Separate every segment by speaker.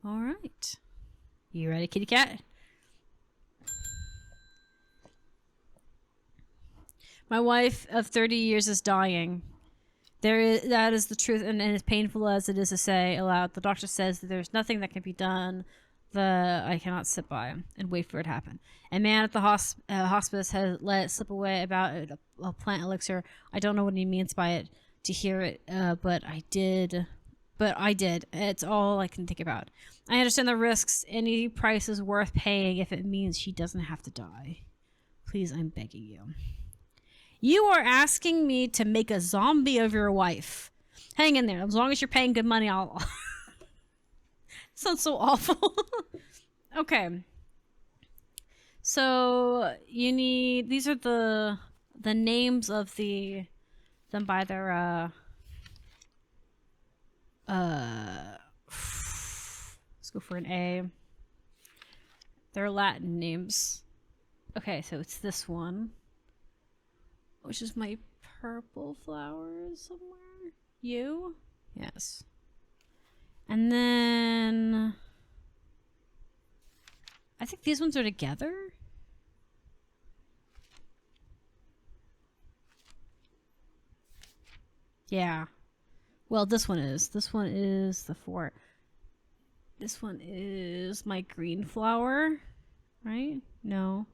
Speaker 1: All right. You ready, kitty cat? My wife of 30 years is dying. That is the truth, and as painful as it is to say aloud, the doctor says that there's nothing that can be done. I cannot sit by and wait for it to happen. A man at the hospice has let it slip away about a plant elixir. I don't know what he means by it to hear it, but I did. It's all I can think about. I understand the risks. Any price is worth paying if it means she doesn't have to die. Please, I'm begging you. You are asking me to make a zombie of your wife. Hang in there. As long as you're paying good money, I'll... Sounds so awful. Okay. So, you need... These are the names of them by their, let's go for an A. They're Latin names. Okay, so it's this one. Which is my purple flowers somewhere? You? Yes. And then... I think these ones are together? Yeah. Well, this one is. This one is the fort. This one is my green flower. Right? No.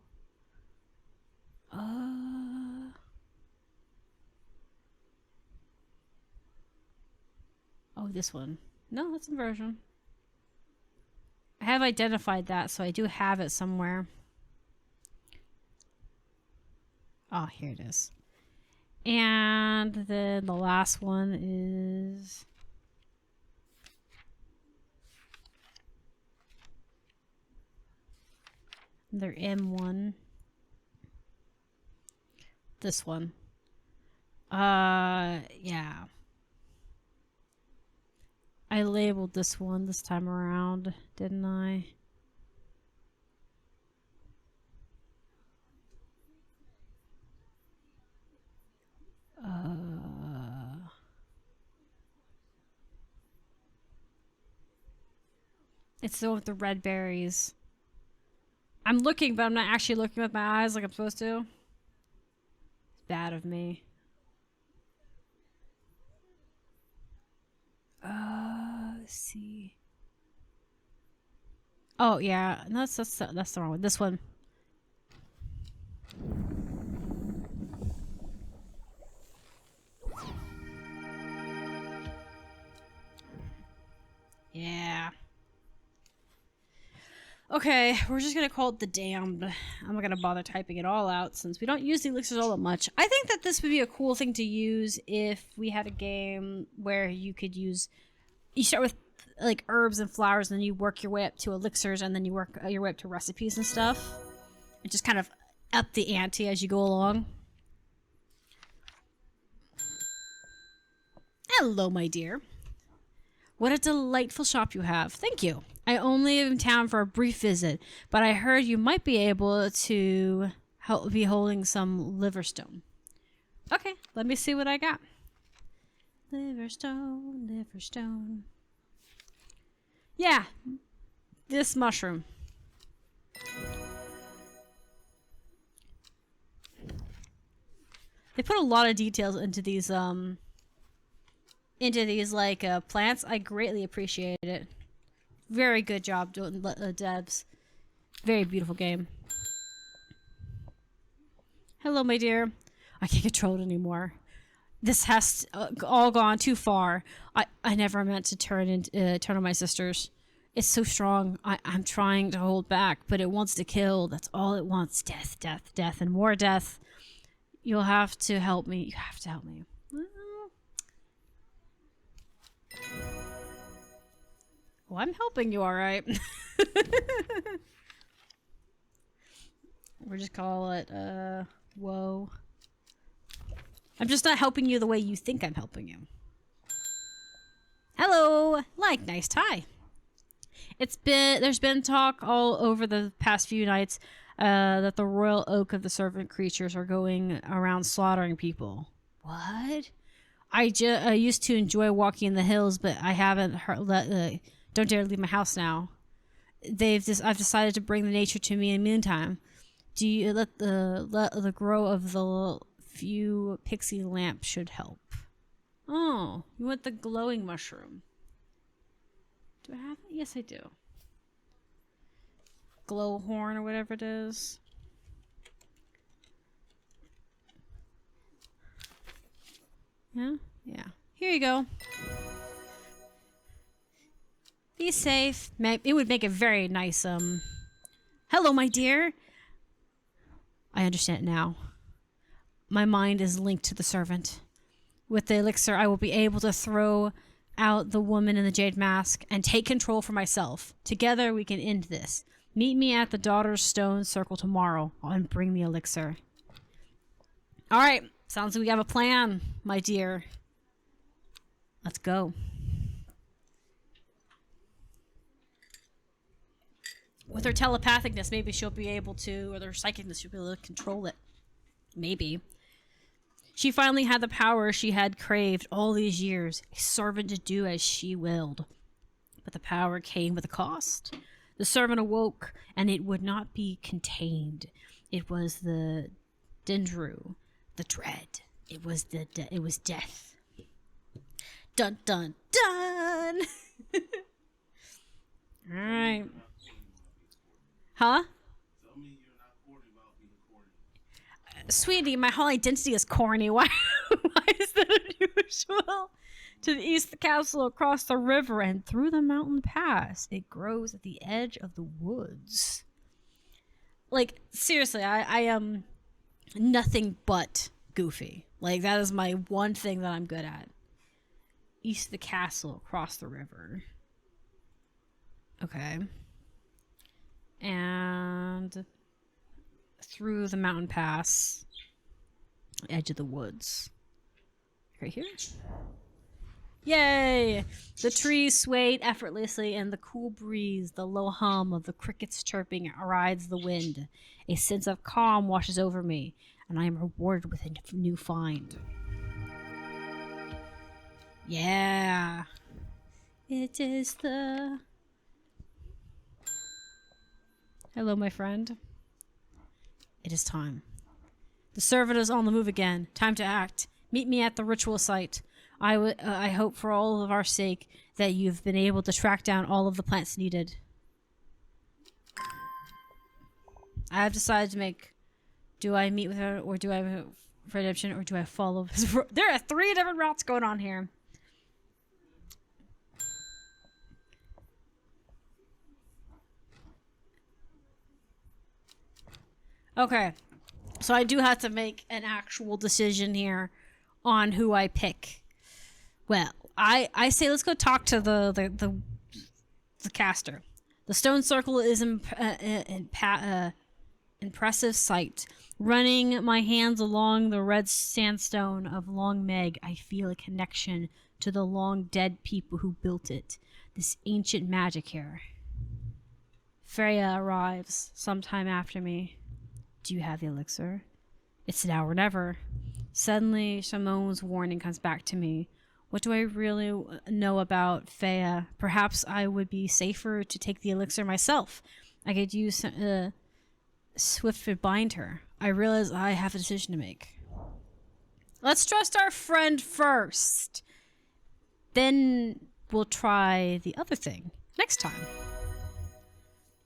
Speaker 1: Oh, this one. No, that's inversion. I have identified that, so I do have it somewhere. Oh, here it is. And then the last one is... They're M1. This one. Yeah. I labeled this one this time around, didn't I? It's the one with the red berries. I'm looking, but I'm not actually looking with my eyes like I'm supposed to. It's bad of me. Let's see. Oh yeah, no, that's the wrong one. This one. Yeah. Okay, we're just gonna call it the Damned. I'm not gonna bother typing it all out since we don't use the elixirs all that much. I think that this would be a cool thing to use if we had a game where you could use... You start with like herbs and flowers, and then you work your way up to elixirs, and then you work your way up to recipes and stuff. And just kind of up the ante as you go along. Hello, my dear. What a delightful shop you have. Thank you. I only am in town for a brief visit, but I heard you might be able to be holding some liverstone. Okay, let me see what I got. Liverstone, liverstone. Yeah, this mushroom. They put a lot of details into these like plants. I greatly appreciate it. Very good job doing devs. Very beautiful game. Hello, my dear. I can't control it anymore. This has all gone too far. I never meant to turn on my sisters. It's so strong. I'm trying to hold back, but it wants to kill. That's all it wants. Death, death, death, and more death. You'll have to help me. You have to help me. Well, I'm helping you, all right. We'll just call it, whoa. I'm just not helping you the way you think I'm helping you. Hello! Like, nice tie. There's been talk all over the past few nights that the royal oak of the servant creatures are going around slaughtering people. What? I used to enjoy walking in the hills, but I haven't Don't dare leave my house now. I've decided to bring the nature to me in the meantime. Do you let the grow of the few pixie lamps should help. Oh, you want the glowing mushroom. Do I have it? Yes, I do. Glow horn or whatever it is. Yeah? Yeah. Here you go. Be safe. It would make a very nice, Hello, my dear. I understand now. My mind is linked to the servant. With the elixir, I will be able to throw out the woman in the jade mask and take control for myself. Together, we can end this. Meet me at the Daughter's Stone Circle tomorrow and bring the elixir. All right. Sounds like we have a plan, my dear. Let's go. With her telepathicness, maybe she'll be able to, or her psychicness, she'll be able to control it. Maybe. She finally had the power she had craved all these years, a servant to do as she willed. But the power came with a cost. The servant awoke, and it would not be contained. It was the Dendra, the dread. It was death. Dun dun dun. All right. Huh? Sweetie, my whole identity is corny. Why is that unusual? To the east, the castle, across the river, and through the mountain pass. It grows at the edge of the woods. Like, seriously, I am nothing but goofy. Like, that is my one thing that I'm good at. East of the castle, across the river. Okay. And through the mountain pass, edge of the woods. Right here? Yay! The trees swayed effortlessly in the cool breeze. The low hum of the crickets chirping rides the wind. A sense of calm washes over me, and I am rewarded with a new find. Yeah. It is the... Hello, my friend. It is time. The servant is on the move again. Time to act. Meet me at the ritual site. I hope for all of our sake that you've been able to track down all of the plants needed. I have decided to make... Do I meet with her, or do I have redemption, or do I follow his... There are 3 different routes going on here. Okay, so I do have to make an actual decision here on who I pick. Well, I say let's go talk to the caster. The stone circle is impressive sight. Running my hands along the red sandstone of Long Meg, I feel a connection to the long dead people who built it. This ancient magic here. Freya arrives sometime after me. Do you have the elixir? It's now or never. Suddenly, Shamon's warning comes back to me. What do I really know about Freya? Perhaps I would be safer to take the elixir myself. I could use Swift to bind her. I realize I have a decision to make. Let's trust our friend first. Then we'll try the other thing next time.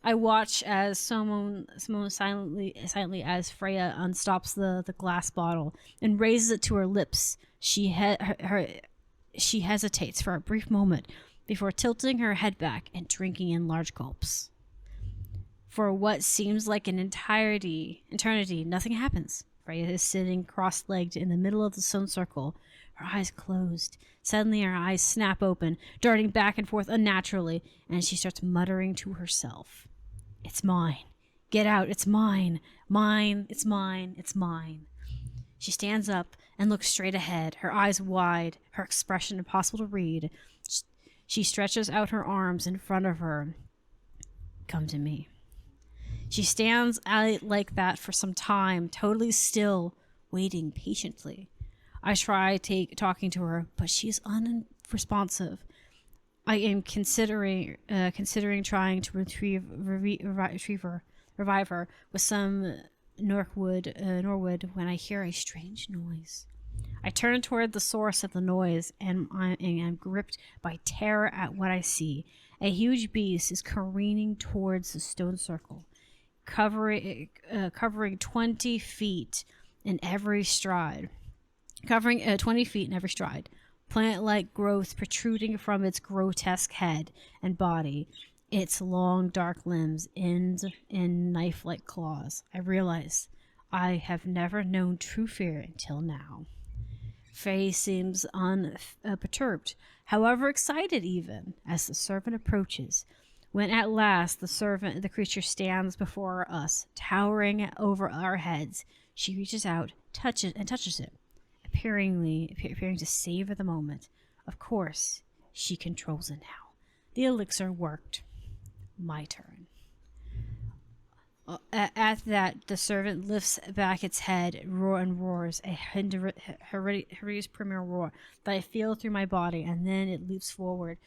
Speaker 1: I watch as Simone silently as Freya unstops the glass bottle and raises it to her lips. She hesitates for a brief moment before tilting her head back and drinking in large gulps. For what seems like an eternity, nothing happens. Freya is sitting cross-legged in the middle of the stone circle, her eyes closed. Suddenly her eyes snap open, darting back and forth unnaturally, and she starts muttering to herself. It's mine. Get out. It's mine. Mine. It's mine. It's mine. She stands up and looks straight ahead, her eyes wide, her expression impossible to read. She stretches out her arms in front of her. Come to me. She stands like that for some time, totally still, waiting patiently. I try talking to her, but she's unresponsive. I am considering trying to revive her with some Norwood when I hear a strange noise. I turn toward the source of the noise, and I'm gripped by terror at what I see. A huge beast is careening towards the stone circle, covering 20 feet in every stride. Plant-like growth protruding from its grotesque head and body. Its long, dark limbs end in knife-like claws. I realize I have never known true fear until now. Faye seems unperturbed, however excited even, as the servant approaches. When at last the creature stands before us, towering over our heads, she reaches out, touches it, appearing to savor the moment. Of course, she controls it now. The elixir worked. My turn. At that, the servant lifts back its head, roars a hideous premier roar that I feel through my body, and then it leaps forward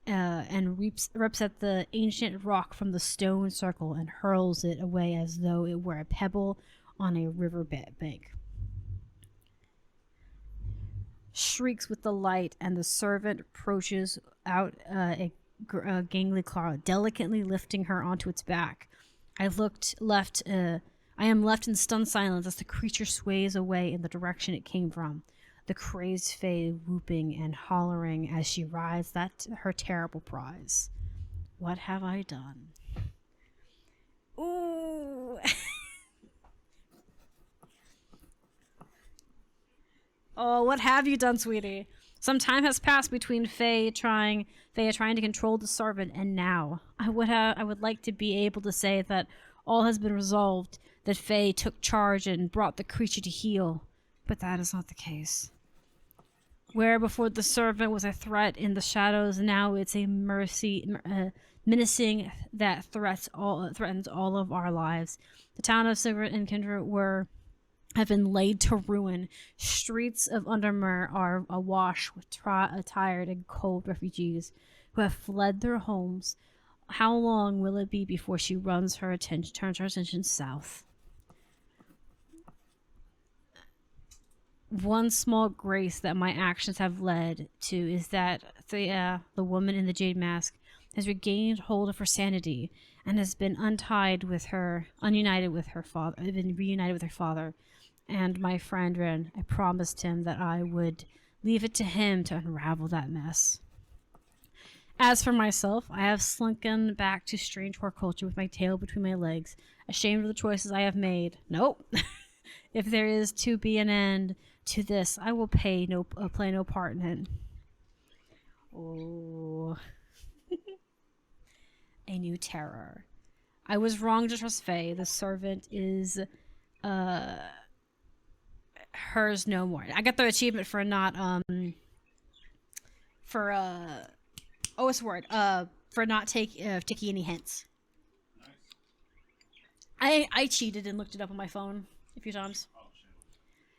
Speaker 1: and rips at the ancient rock from the stone circle and hurls it away as though it were a pebble on a river bank. Shrieks with delight, and the servant approaches out a gangly claw, delicately lifting her onto its back. I am left in stunned silence as the creature sways away in the direction it came from, the crazed Fae whooping and hollering as she rides her terrible prize. What have I done? Ooh! Oh, what have you done, sweetie? Some time has passed between Faye trying to control the servant, and now I would like to be able to say that all has been resolved, that Faye took charge and brought the creature to heel, but that is not the case. Where before the servant was a threat in the shadows, now it's a menacing that threatens all of our lives. The town of Sigrid and Kendra have been laid to ruin. Streets of Undermere are awash with tired and cold refugees who have fled their homes. How long will it be before she turns her attention south? One small grace that my actions have led to is that the woman in the jade mask has regained hold of her sanity and has been reunited with her father. And my friend Ren, I promised him that I would leave it to him to unravel that mess. As for myself, I have slunken back to strange horticulture with my tail between my legs, ashamed of the choices I have made. Nope. If there is to be an end to this, I will play no part in it. Oh. A new terror. I was wrong to trust Faye. The servant is hers no more. I got the achievement for not for not taking any hints. Nice. I cheated and looked it up on my phone a few times.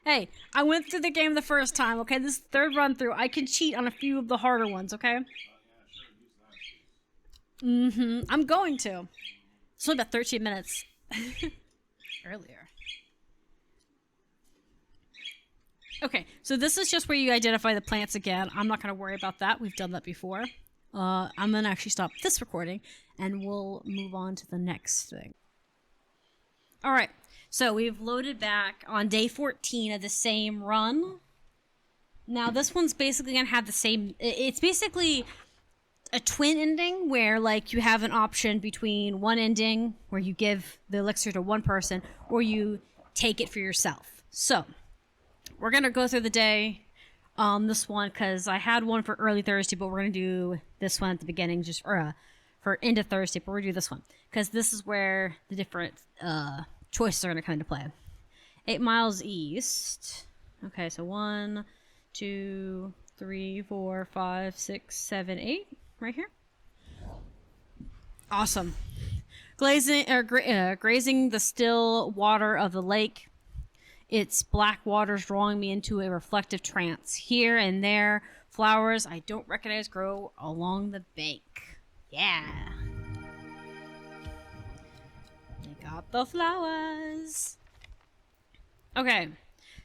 Speaker 1: Hey, I went through the game the first time, okay? This third run through, I can cheat on a few of the harder ones, okay? I'm going to. It's only about 13 minutes earlier. Okay, so this is just where you identify the plants again. I'm not going to worry about that. We've done that before. I'm going to actually stop this recording, and we'll move on to the next thing. All right, so we've loaded back on day 14 of the same run. Now, this one's basically going to have the same... It's basically a twin ending where, like, you have an option between one ending where you give the elixir to one person or you take it for yourself. So, we're going to go through the day this one because I had one for early Thursday, but we're going to do this one at the beginning just for into Thursday, but we're going to do this one because this is where the different choices are going to come into play. 8 miles east. Okay, so 1, 2, 3, 4, 5, 6, 7, 8. Right here. Awesome. Grazing the still water of the lake. Its black waters drawing me into a reflective trance. Here and there flowers I don't recognize grow along the bank. Yeah. They got the flowers. Okay.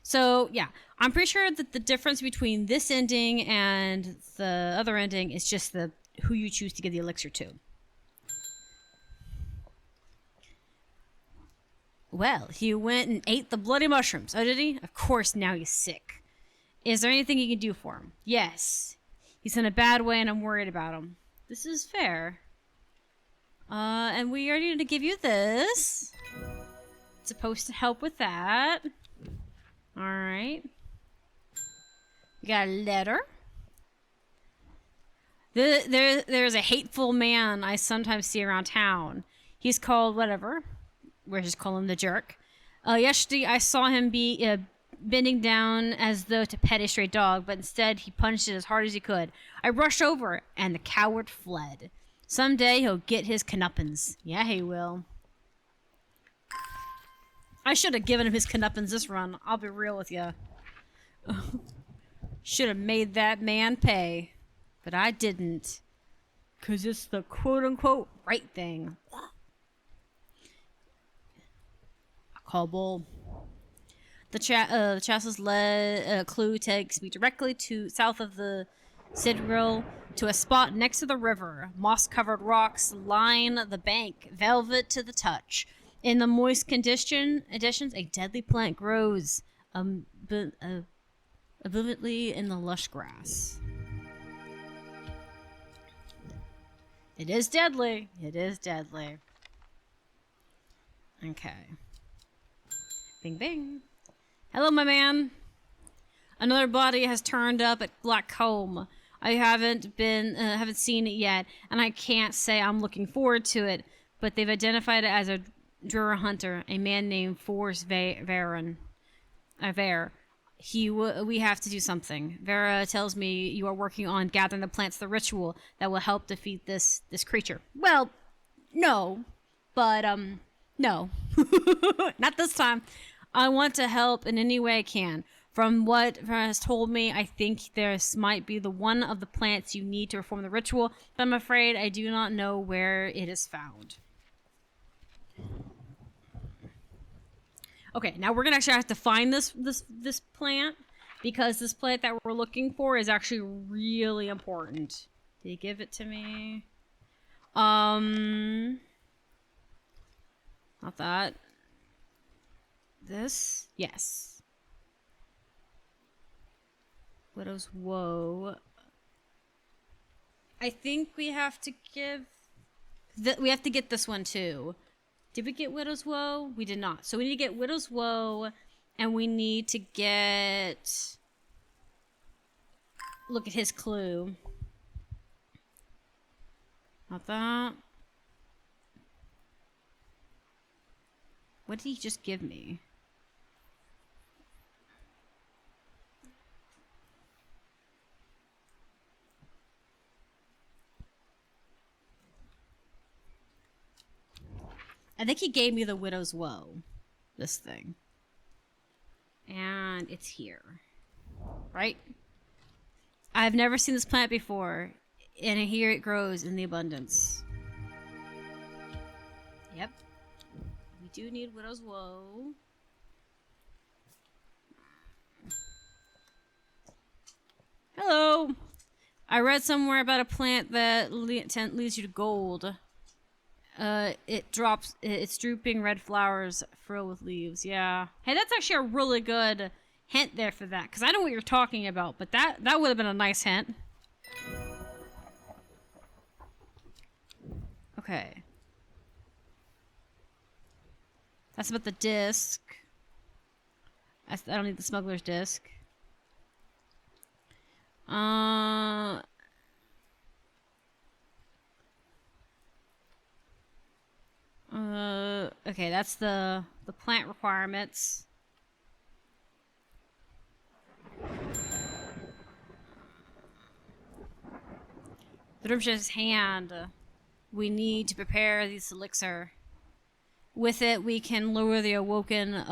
Speaker 1: So, yeah. I'm pretty sure that the difference between this ending and the other ending is just the who you choose to give the elixir to. Well, he went and ate the bloody mushrooms. Oh, did he? Of course, now he's sick. Is there anything you can do for him? Yes. He's in a bad way and I'm worried about him. This is fair. And we already need to give you this. It's supposed to help with that. Alright. We got a letter. There's a hateful man I sometimes see around town. He's called whatever. We're just calling him the jerk. Yesterday I saw him be bending down as though to pet a stray dog, but instead he punched it as hard as he could. I rushed over, and the coward fled. Someday he'll get his comeuppance. Yeah, he will. I should have given him his comeuppance this run. I'll be real with you. Should have made that man pay. But I didn't. Because it's the quote-unquote right thing. A cobble. The chassis clue takes me directly to south of the Sidrill to a spot next to the river. Moss-covered rocks line the bank, velvet to the touch. In the moist conditions, a deadly plant grows abundantly in the lush grass. It is deadly. It is deadly. Okay. Bing, bing. Hello, my man. Another body has turned up at Blackcomb. I haven't seen it yet, and I can't say I'm looking forward to it. But they've identified it as a Drur hunter, a man named Force Varen. We have to do something. Vera tells me you are working on gathering the plants, the ritual that will help defeat this creature. Well, no, but no, not this time. I want to help in any way I can. From what Vera has told me, I think this might be the one of the plants you need to perform the ritual, but I'm afraid I do not know where it is found. Okay, now we're gonna actually have to find this plant, because this plant that we're looking for is actually really important. Did he give it to me? Not that. This? Yes. Widow's Woe. I think we have to give... we have to get this one too. Did we get Widow's Woe? We did not. So we need to get Widow's Woe, and we need to get... Look at his clue. Not that. What did he just give me? I think he gave me the Widow's Woe. This thing. And it's here. Right? I've never seen this plant before. And here it grows in the abundance. Yep. We do need Widow's Woe. Hello! I read somewhere about a plant that leads you to gold. It's drooping red flowers filled with leaves. Yeah. Hey, that's actually a really good hint there for that, because I know what you're talking about, but that would have been a nice hint. Okay. That's about the disc. I don't need the smuggler's disc. Okay, that's the plant requirements. The Drimsh's hand. We need to prepare this elixir. With it, we can lure the awoken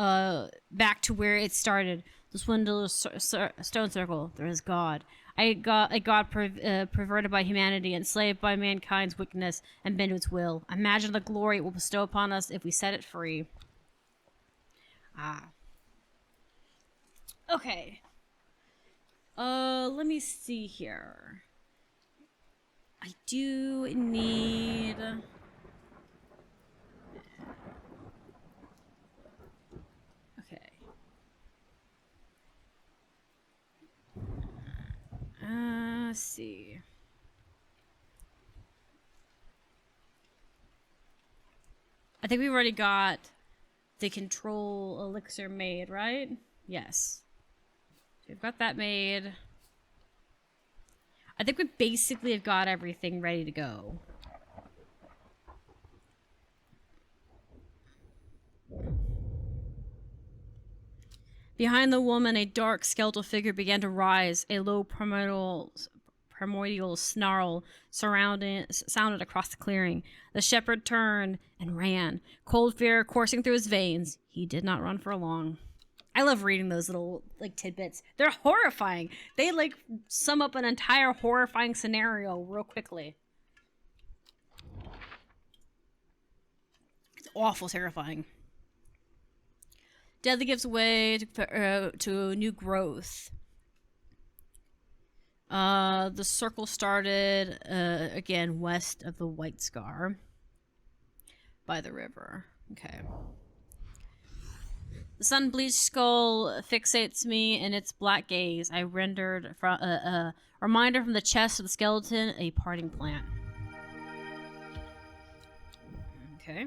Speaker 1: back to where it started. The swindler's stone circle. There is God. A god perverted by humanity, enslaved by mankind's wickedness, and bent to its will. Imagine the glory it will bestow upon us if we set it free. Ah. Okay. Let me see here. I do need... Okay. Let's see. I think we've already got the control elixir made, right? Yes. So we've got that made. I think we basically have got everything ready to go. Behind the woman, a dark skeletal figure began to rise. A low primordial snarl sounded across the clearing. The shepherd turned and ran, cold fear coursing through his veins. He did not run for long. I love reading those little tidbits. They're horrifying. They sum up an entire horrifying scenario real quickly. It's awful terrifying. Deadly gives way to new growth. The circle started again west of the White Scar by the river. Okay. The sun-bleached skull fixates me in its black gaze. I rendered a reminder from the chest of the skeleton, a parting plant. Okay.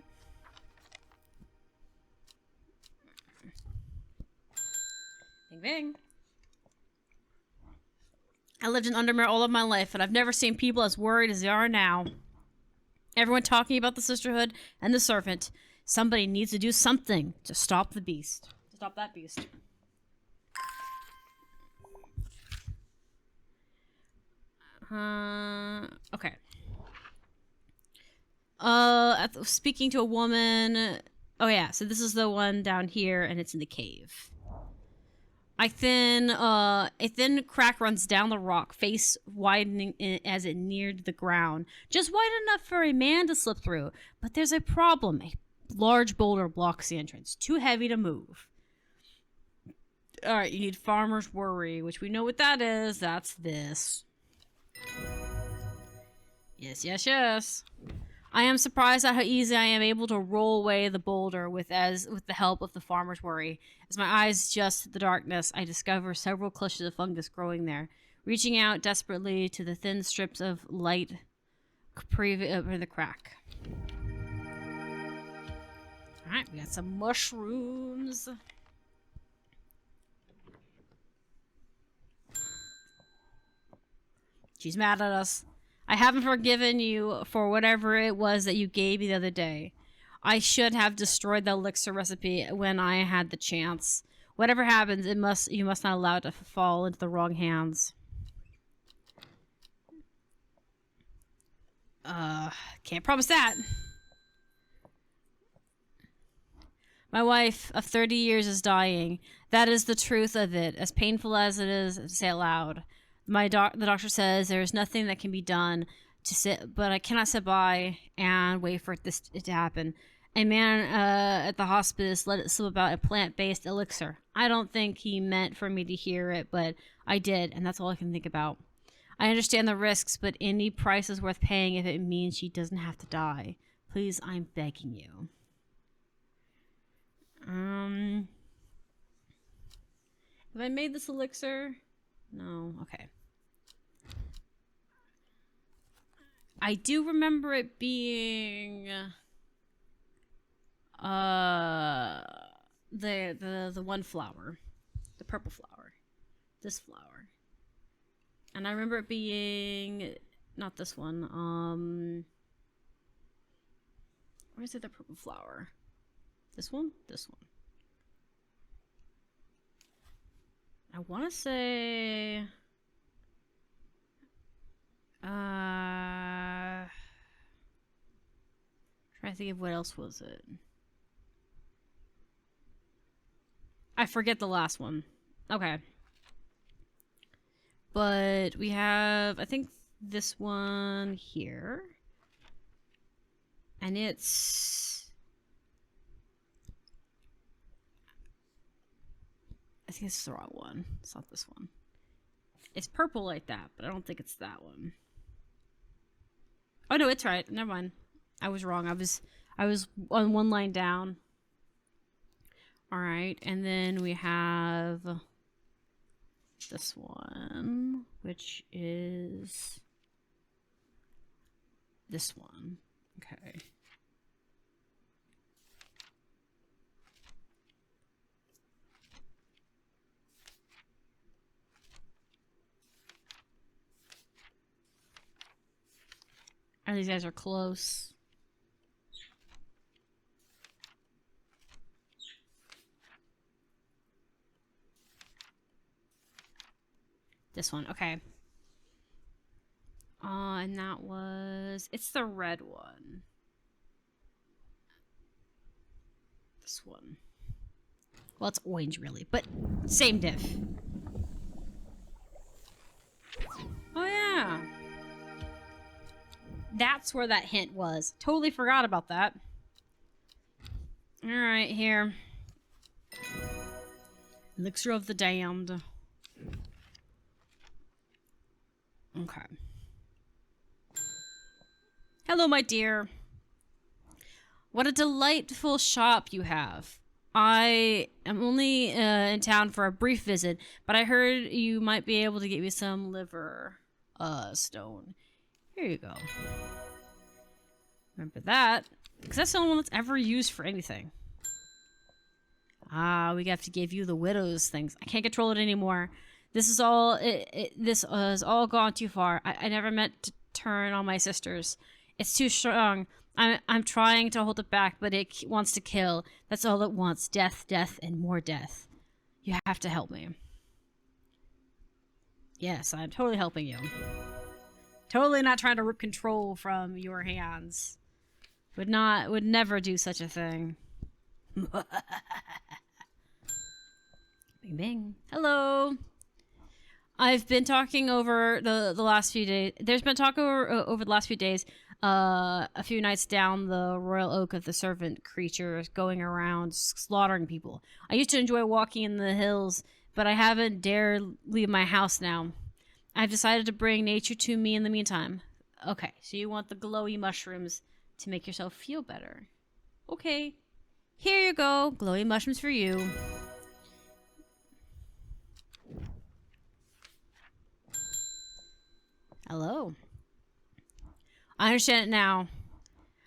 Speaker 1: Bing bing. I lived in Undermere all of my life, and I've never seen people as worried as they are now. Everyone talking about the sisterhood and the servant. Somebody needs to do something to stop the beast. To stop that beast. Okay. Speaking to a woman. Oh yeah, so this is the one down here, and it's in the cave. A thin crack runs down the rock, face widening as it neared the ground. Just wide enough for a man to slip through. But there's a problem. A large boulder blocks the entrance. Too heavy to move. Alright, you need Farmer's Worry, which we know what that is. That's this. Yes, yes, yes. I am surprised at how easy I am able to roll away the boulder with the help of the Farmer's Worry. As my eyes adjust to the darkness, I discover several clusters of fungus growing there, reaching out desperately to the thin strips of light in the crack. Alright, we got some mushrooms. She's mad at us. I haven't forgiven you for whatever it was that you gave me the other day. I should have destroyed the elixir recipe when I had the chance. Whatever happens, you must not allow it to fall into the wrong hands. Can't promise that. My wife of 30 years is dying. That is the truth of it, as painful as it is to say it loud. The doctor says there is nothing that can be done but I cannot sit by and wait for it to happen. A man at the hospice let it slip about a plant-based elixir. I don't think he meant for me to hear it, but I did, and that's all I can think about. I understand the risks, but any price is worth paying if it means she doesn't have to die. Please, I'm begging you. Have I made this elixir? No. Okay. I do remember it being the one flower, the purple flower, this flower, and I remember it being not this one. Where's the purple flower? This one. This one. I want to say. Trying to think of what else was it. I forget the last one. Okay. But we have, I think, this one here. And it's... I think this is the wrong one. It's not this one. It's purple like that, but I don't think it's that one. Oh no, it's right. Never mind. I was wrong. I was on one line down. All right, and then we have this one, which is this one. Okay. Oh, these guys are close. This one, okay. And that was... It's the red one. This one. Well, it's orange, really, but same diff. Oh, yeah. That's where that hint was. Totally forgot about that. Alright, here. Elixir of the Damned. Okay. Hello, my dear. What a delightful shop you have. I am only in town for a brief visit, but I heard you might be able to get me some liver stone. Here you go. Remember that, because that's the only one that's ever used for anything. Ah, we have to give you the widow's things. I can't control it anymore. This is all. This has all gone too far. I never meant to turn on my sisters. It's too strong. I'm trying to hold it back, but it wants to kill. That's all it wants. Death, death, and more death. You have to help me. Yes, I'm totally helping you. Totally not trying to rip control from your hands. Would never do such a thing. Bing bing. Hello. I've been talking over the last few days. There's been talk over the last few days. A few nights down the royal oak of the servant creatures going around slaughtering people. I used to enjoy walking in the hills, but I haven't dared leave my house now. I've decided to bring nature to me in the meantime. Okay, so you want the glowy mushrooms to make yourself feel better. Okay, here you go. Glowy mushrooms for you. Hello. I understand it now.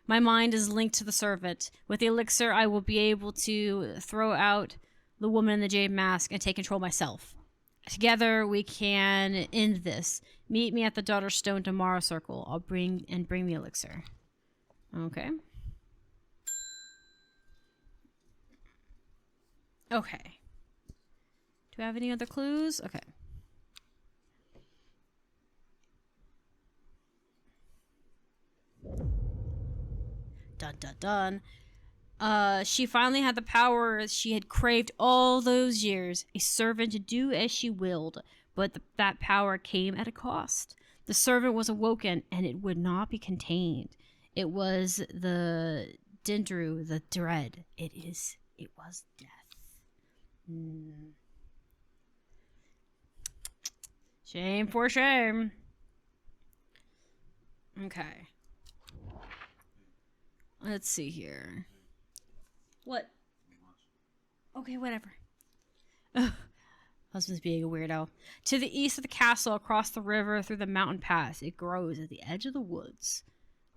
Speaker 1: My mind is linked to the servant. With the elixir, I will be able to throw out the woman in the jade mask and take control myself. Together, we can end this. Meet me at the Daughter Stone tomorrow circle. I'll bring the elixir. Okay. Okay. Do we have any other clues? Okay. Dun dun dun. She finally had the power she had craved all those years, a servant to do as she willed, but that power came at a cost. The servant was awoken, and it would not be contained. It was the Dendra, the dread. It was death. Shame for shame. Okay. Let's see here. What? Okay, whatever. Husband's being a weirdo. To the east of the castle, across the river, through the mountain pass, it grows at the edge of the woods.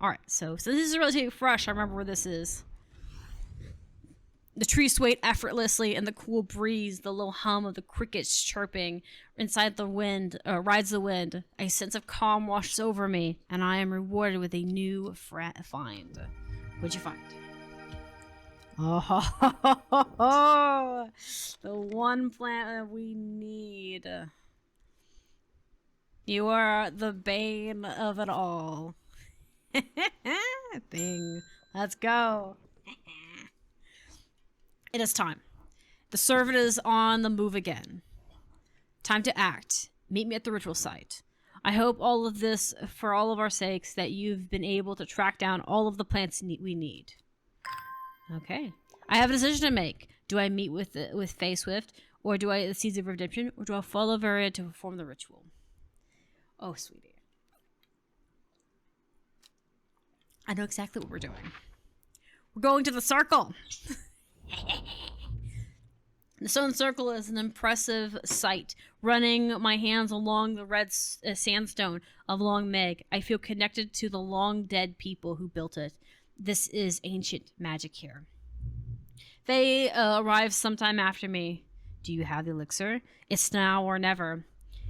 Speaker 1: Alright, so this is relatively fresh. I remember where this is. The trees swayed effortlessly in the cool breeze, the low hum of the crickets chirping inside the wind, rides the wind. A sense of calm washes over me, and I am rewarded with a new find. What'd you find? Oh, the one plant that we need. You are the bane of it all. Bing. Let's go. It is time. The servant is on the move again. Time to act. Meet me at the ritual site. I hope all of this, for all of our sakes, that you've been able to track down all of the plants we need. Okay. I have a decision to make. Do I meet with Faye Swift, or do I the Seeds of Redemption, or do I follow Varia to perform the ritual? Oh, sweetie. I know exactly what we're doing. We're going to the circle. The stone circle is an impressive sight. Running my hands along the red sandstone of Long Meg, I feel connected to the long dead people who built it. This is ancient magic here. Faye arrives sometime after me. Do you have the elixir? It's now or never.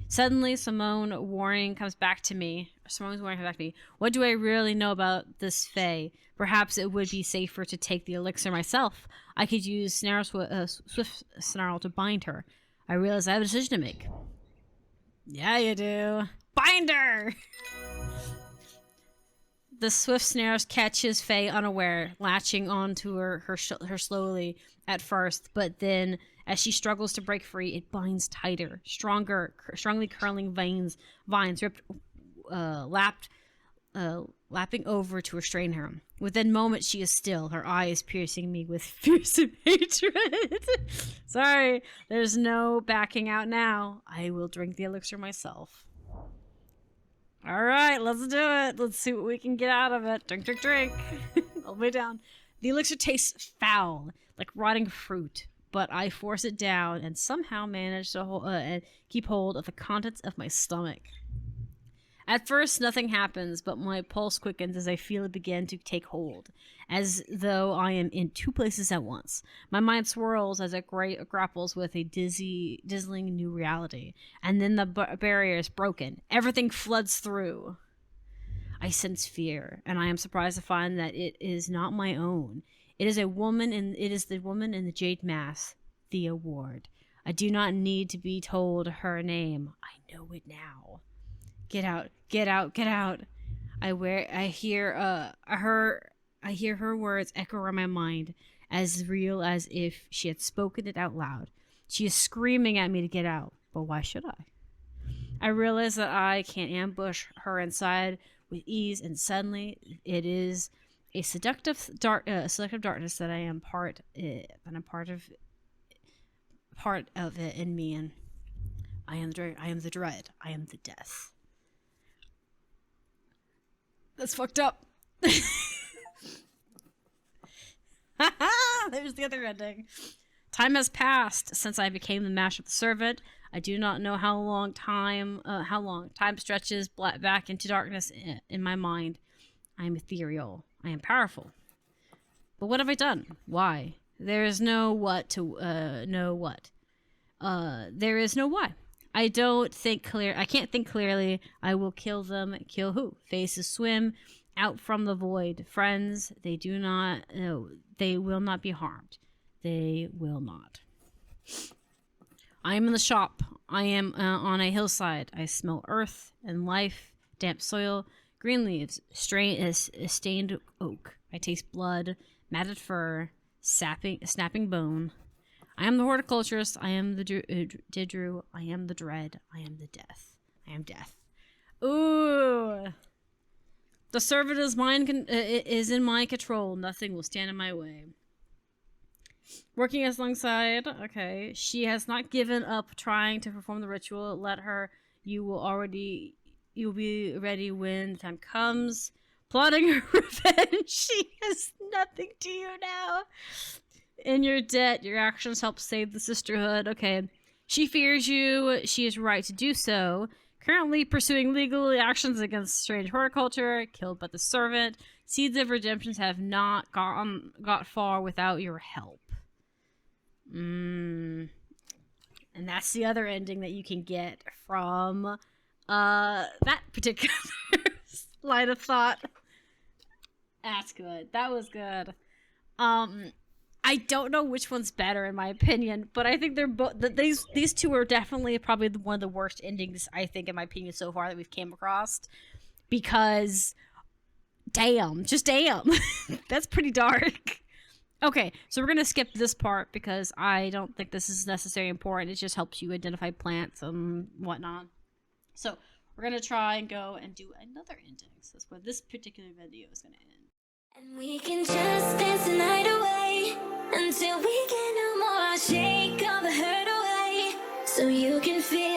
Speaker 1: Suddenly, Simone's warning comes back to me. What do I really know about this Faye? Perhaps it would be safer to take the elixir myself. I could use Swift Snarl to bind her. I realize I have a decision to make. Yeah, you do. Bind her! The swift snares catches Faye unaware, latching onto her slowly at first, but then, as she struggles to break free, it binds tighter. Strongly curling vines ripped, lapping over to restrain her. Within moments, she is still, her eyes piercing me with fearsome hatred. Sorry, there's no backing out now. I will drink the elixir myself. All right, let's do it. Let's see what we can get out of it. Drink, drink, drink. All the way down. The elixir tastes foul, like rotting fruit, but I force it down and somehow manage to keep hold of the contents of my stomach. At first, nothing happens, but my pulse quickens as I feel it begin to take hold, as though I am in two places at once. My mind swirls as it grapples with a dizzying new reality, and then the barrier is broken. Everything floods through. I sense fear, and I am surprised to find that it is not my own. It is the woman in the jade mask, Thea Ward. I do not need to be told her name. I know it now. Get out, get out, get out. I hear her words echo around my mind, as real as if she had spoken it out loud. She is screaming at me to get out, but why should I? I realize that I can't ambush her inside with ease, and suddenly it is a seductive darkness that I am part of it in me, and I am the dread. I am the death. That's fucked up. There's the other ending. Time has passed since I became the master of the servant. I do not know how long time stretches back into darkness in my mind. I am ethereal. I am powerful. But what have I done? Why? There is no what to know what. There is no why. I can't think clearly. I will kill them. Kill who? Faces swim out from the void. Friends, they will not be harmed. They will not. I am in the shop. I am on a hillside. I smell earth and life, damp soil, green leaves, stained oak. I taste blood, matted fur, snapping bone. I am the horticulturist. I am the Dendra. I am the dread. I am the death. I am death. Ooh. The servant is in my control. Nothing will stand in my way. Working alongside. Okay. She has not given up trying to perform the ritual. Let her. You'll be ready when the time comes. Plotting her revenge. She has nothing to you now. In your debt, your actions help save the sisterhood. Okay. She fears you. She is right to do so. Currently pursuing legal actions against strange horticulture. Killed by the servant. Seeds of redemption have not got far without your help. And that's the other ending that you can get from that particular line of thought. That's good. That was good. I don't know which one's better in my opinion, but I think they're both. These two are definitely probably one of the worst endings I think in my opinion so far that we've came across. Because, damn, that's pretty dark. Okay, so we're gonna skip this part because I don't think this is necessarily important. It just helps you identify plants and whatnot. So we're going to try and go and do another index. That's where this particular video is going to end.
Speaker 2: And we can just dance the night away until we get no more. I'll shake all the hurt away so you can feel